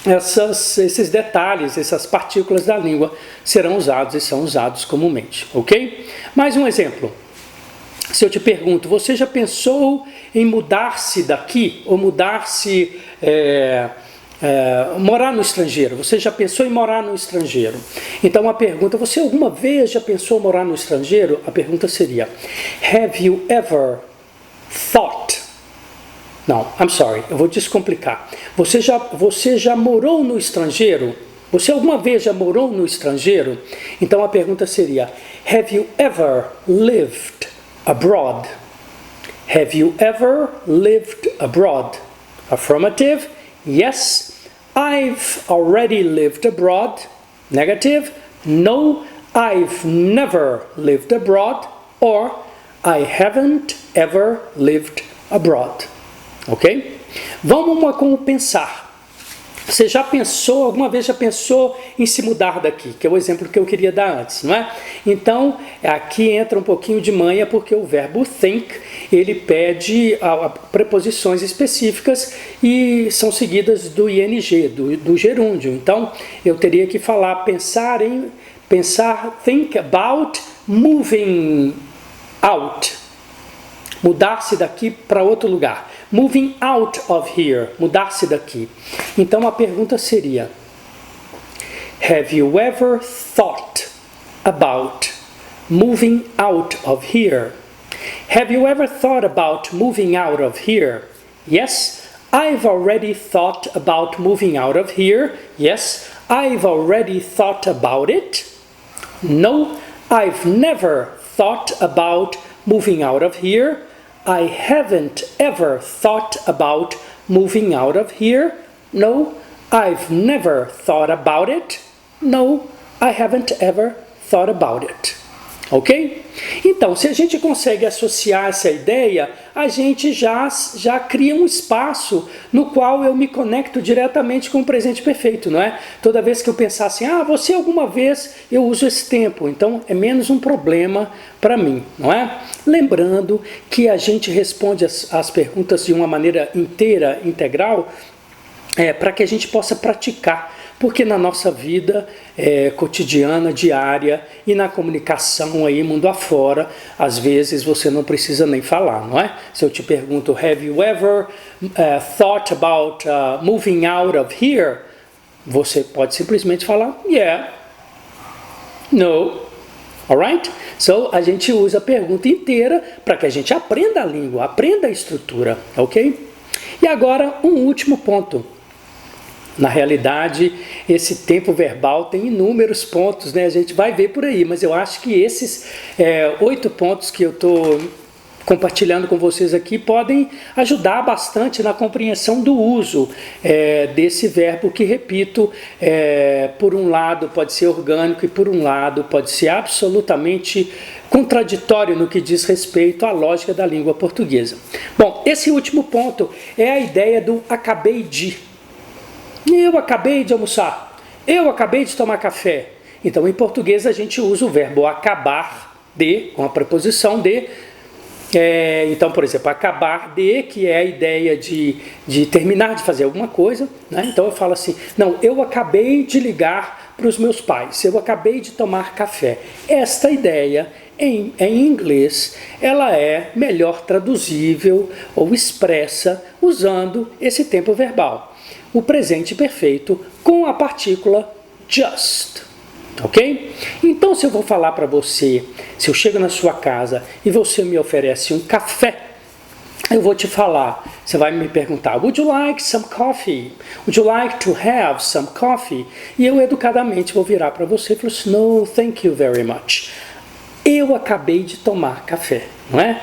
esses detalhes, essas partículas da língua serão usados e são usados comumente, ok? Mais um exemplo. Se eu te pergunto, você já pensou em mudar-se daqui ou mudar-se, morar no estrangeiro? Você já pensou em morar no estrangeiro? Então a pergunta, você alguma vez já pensou em morar no estrangeiro? A pergunta seria, have you ever thought? Não, I'm sorry, eu vou descomplicar. Você já morou no estrangeiro? Você alguma vez já morou no estrangeiro? Então a pergunta seria, have you ever lived abroad? Have you ever lived abroad? Affirmative, yes, I've already lived abroad. Negative, no, I've never lived abroad. Or, I haven't ever lived abroad. Ok? Vamos com o pensar. Você já pensou, alguma vez já pensou em se mudar daqui? Que é o exemplo que eu queria dar antes, não é? Então, aqui entra um pouquinho de manha, porque o verbo think, ele pede preposições específicas e são seguidas do ing, do gerúndio. Então, eu teria que falar, pensar, think about moving out. Mudar-se daqui para outro lugar. Moving out of here. Mudar-se daqui. Então a pergunta seria, have you ever thought about moving out of here? Have you ever thought about moving out of here? Yes, I've already thought about moving out of here. Yes, I've already thought about it. No, I've never thought about moving out of here. I haven't ever thought about moving out of here. No, I've never thought about it. No, I haven't ever thought about it. Ok? Então, se a gente consegue associar essa ideia, a gente já cria um espaço no qual eu me conecto diretamente com o presente perfeito, não é? Toda vez que eu pensar assim, você alguma vez eu uso esse tempo, então é menos um problema para mim, não é? Lembrando que a gente responde as perguntas de uma maneira inteira, integral, para que a gente possa praticar. Porque na nossa vida cotidiana, diária e na comunicação aí mundo afora, às vezes você não precisa nem falar, não é? Se eu te pergunto, have you ever thought about moving out of here? Você pode simplesmente falar, yeah, no, alright? So, a gente usa a pergunta inteira para que a gente aprenda a língua, aprenda a estrutura, ok? E agora, um último ponto. Na realidade, esse tempo verbal tem inúmeros pontos, né? A gente vai ver por aí, mas eu acho que esses 8 pontos que eu estou compartilhando com vocês aqui podem ajudar bastante na compreensão do uso desse verbo que, repito, por um lado pode ser orgânico e por um lado pode ser absolutamente contraditório no que diz respeito à lógica da língua portuguesa. Bom, esse último ponto é a ideia do acabei de. Eu acabei de almoçar, eu acabei de tomar café. Então, em português a gente usa o verbo acabar de, com a preposição de. Então, por exemplo, acabar de, que é a ideia de terminar de fazer alguma coisa, né? Então eu falo assim, não, eu acabei de ligar para os meus pais, eu acabei de tomar café. Esta ideia, em inglês, ela é melhor traduzível ou expressa usando esse tempo verbal. O presente perfeito com a partícula just. Ok? Então, se eu vou falar para você, se eu chego na sua casa e você me oferece um café, eu vou te falar, você vai me perguntar, would you like some coffee? Would you like to have some coffee? E eu educadamente vou virar para você e falar assim, no, thank you very much. Eu acabei de tomar café, não é?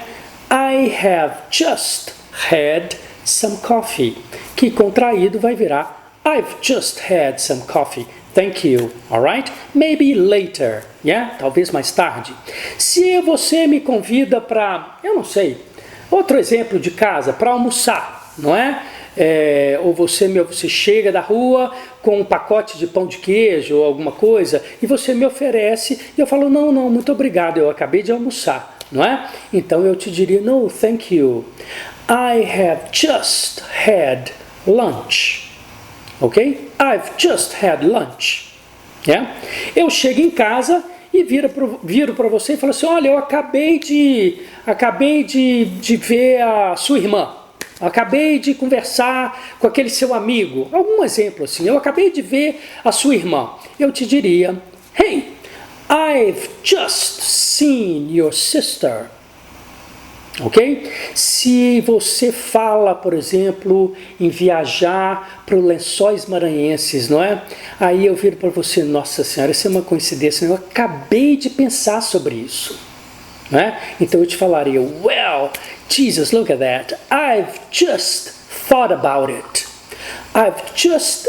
I have just had some coffee. Que contraído vai virar, I've just had some coffee. Thank you, alright? Maybe later, yeah? Talvez mais tarde. Se você me convida para, eu não sei, outro exemplo de casa, para almoçar, não é? Ou você chega da rua com um pacote de pão de queijo ou alguma coisa e você me oferece e eu falo, não, muito obrigado, eu acabei de almoçar, não é? Então eu te diria, no, thank you. I have just had lunch. Ok? I've just had lunch. Yeah? Eu chego em casa e viro para você e falo assim, olha, eu acabei de ver a sua irmã. Acabei de conversar com aquele seu amigo. Algum exemplo assim. Eu acabei de ver a sua irmã. Eu te diria, hey, I've just seen your sister. Ok? Se você fala, por exemplo, em viajar para os Lençóis Maranhenses, não é? Aí eu viro para você, nossa senhora, isso é uma coincidência, eu acabei de pensar sobre isso. Não é? Então eu te falaria, well, Jesus, look at that. I've just thought about it. I've just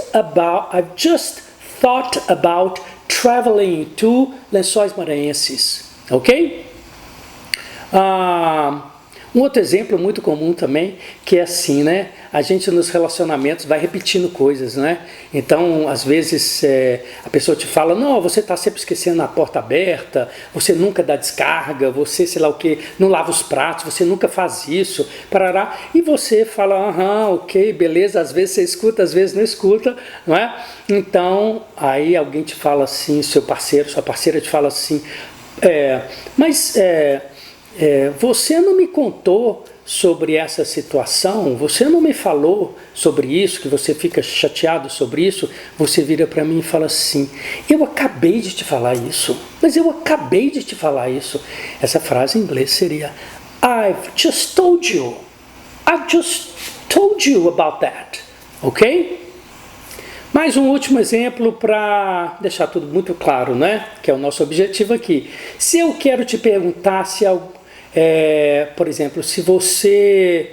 thought about traveling to Lençóis Maranhenses. Ok? Um outro exemplo muito comum também, que é assim, né? A gente nos relacionamentos vai repetindo coisas, né? Então, às vezes, a pessoa te fala, não, você está sempre esquecendo a porta aberta, você nunca dá descarga, você, sei lá o que, não lava os pratos, você nunca faz isso, parará. E você fala, aham, ok, beleza, às vezes você escuta, às vezes não escuta, não é? Então, aí alguém te fala assim, seu parceiro, sua parceira te fala assim, você não me contou sobre essa situação, você não me falou sobre isso, que você fica chateado sobre isso, você vira para mim e fala assim, eu acabei de te falar isso, mas eu acabei de te falar isso. Essa frase em inglês seria, I've just told you about that, ok? Mais um último exemplo para deixar tudo muito claro, né? Que é o nosso objetivo aqui. Se eu quero te perguntar se por exemplo, se você,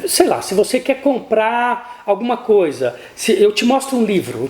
sei lá, se você quer comprar alguma coisa, se eu te mostro um livro,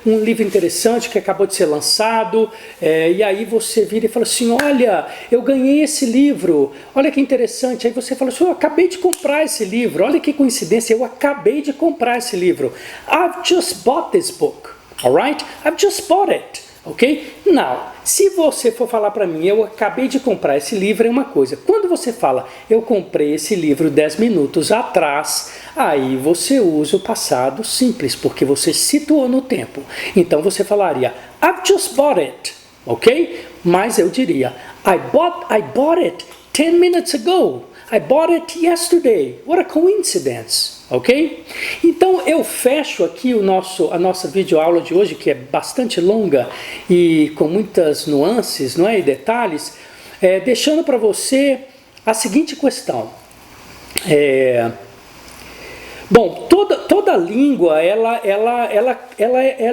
um livro interessante que acabou de ser lançado, e aí você vira e fala assim, olha, eu ganhei esse livro, olha que interessante, aí você fala assim, eu acabei de comprar esse livro, olha que coincidência, eu acabei de comprar esse livro, I've just bought this book, alright? I've just bought it. Ok? Now, se você for falar para mim, eu acabei de comprar esse livro, é uma coisa. Quando você fala, eu comprei esse livro 10 minutos atrás, aí você usa o passado simples, porque você situou no tempo. Então você falaria, I've just bought it. Ok? Mas eu diria, I bought it 10 minutes ago. I bought it yesterday. What a coincidence. Ok? Então eu fecho aqui a nossa videoaula de hoje, que é bastante longa e com muitas nuances, não é? E detalhes, deixando para você a seguinte questão. Bom, toda toda língua, ela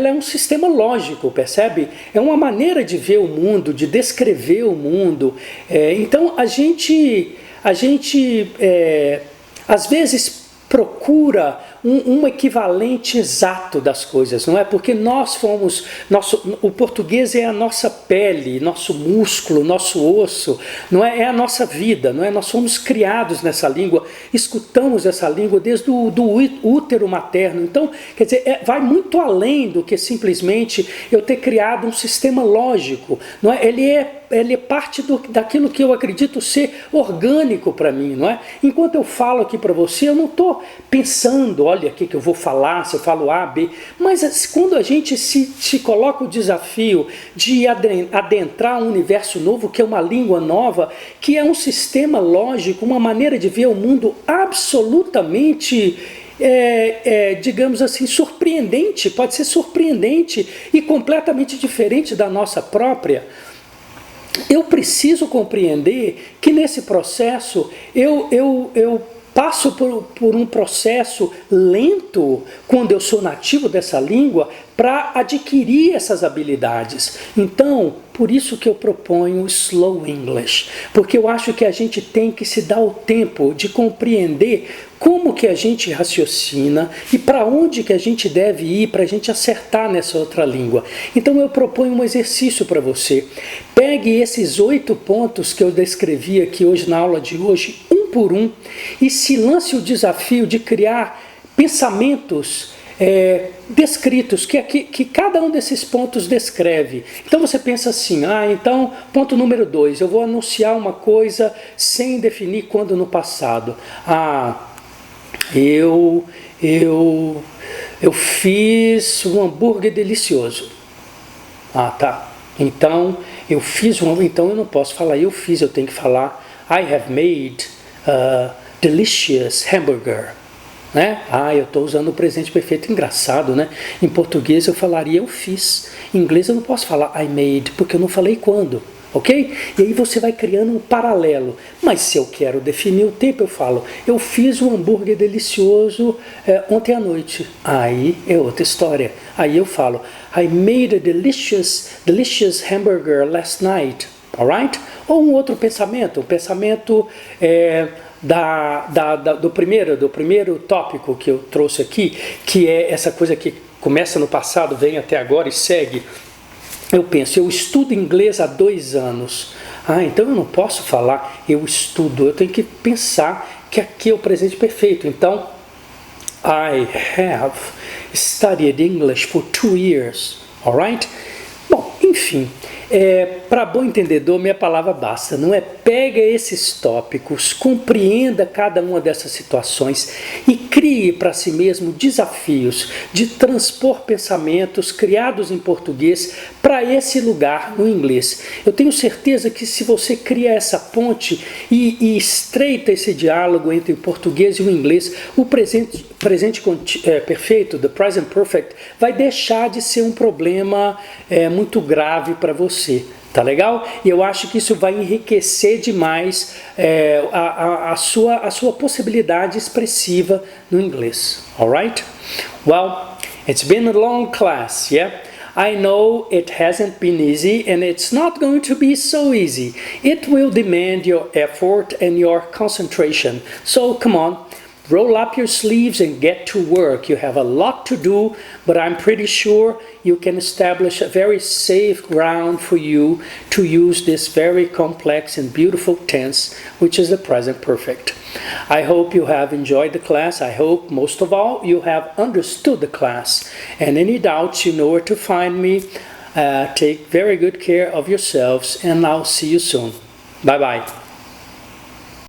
é um sistema lógico, percebe? É uma maneira de ver o mundo, de descrever o mundo. Então, a gente às vezes procura um equivalente exato das coisas, não é? Porque o português é a nossa pele, nosso músculo, nosso osso, não é? É a nossa vida, não é? Nós fomos criados nessa língua, escutamos essa língua desde o útero materno. Então, quer dizer, vai muito além do que simplesmente eu ter criado um sistema lógico, não é? Ele é parte daquilo que eu acredito ser orgânico para mim, não é? Enquanto eu falo aqui para você, eu não estou pensando, olha aqui que eu vou falar, se eu falo A, B, mas quando a gente se coloca o desafio de adentrar um universo novo, que é uma língua nova, que é um sistema lógico, uma maneira de ver o mundo absolutamente digamos assim, surpreendente, pode ser surpreendente e completamente diferente da nossa própria. Eu preciso compreender que nesse processo eu passo por um processo lento quando eu sou nativo dessa língua para adquirir essas habilidades. Então, por isso que eu proponho o Slow English, porque eu acho que a gente tem que se dar o tempo de compreender como que a gente raciocina e para onde que a gente deve ir para a gente acertar nessa outra língua. Então eu proponho um exercício para você. Pegue esses 8 pontos que eu descrevi aqui hoje na aula de hoje, um por um, e se lance o desafio de criar pensamentos descritos, que cada um desses pontos descreve. Então você pensa assim, então, ponto número 2, eu vou anunciar uma coisa sem definir quando no passado. Eu fiz um hambúrguer delicioso. Tá. Então, então eu não posso falar eu fiz, eu tenho que falar I have made a delicious hamburger. Né? Eu estou usando o presente perfeito, engraçado, né? Em português eu falaria eu fiz, em inglês eu não posso falar I made, porque eu não falei quando, ok? E aí você vai criando um paralelo, mas se eu quero definir o tempo, eu falo eu fiz um hambúrguer delicioso ontem à noite, aí é outra história, aí eu falo I made a delicious hamburger last night, alright? Ou um outro pensamento, do primeiro tópico que eu trouxe aqui, que é essa coisa que começa no passado, vem até agora e segue. Eu penso, eu estudo inglês há 2 anos. Então eu não posso falar eu estudo, eu tenho que pensar que aqui é o presente perfeito. Então, I have studied English for 2 years, alright? Bom, enfim, para bom entendedor, minha palavra basta, não é? Pega esses tópicos, compreenda cada uma dessas situações e crie para si mesmo desafios de transpor pensamentos criados em português para esse lugar no inglês. Eu tenho certeza que se você cria essa ponte e estreita esse diálogo entre o português e o inglês, o presente perfeito, the present perfect, vai deixar de ser um problema muito grave para você. Tá legal? E eu acho que isso vai enriquecer demais a sua possibilidade expressiva no inglês. Alright? Well, it's been a long class, yeah? I know it hasn't been easy and it's not going to be so easy. It will demand your effort and your concentration. So come on. Roll up your sleeves and get to work. You have a lot to do, but I'm pretty sure you can establish a very safe ground for you to use this very complex and beautiful tense, which is the present perfect. I hope you have enjoyed the class. I hope, most of all, you have understood the class. And any doubts, you know where to find me. Take very good care of yourselves, and I'll see you soon. Bye-bye.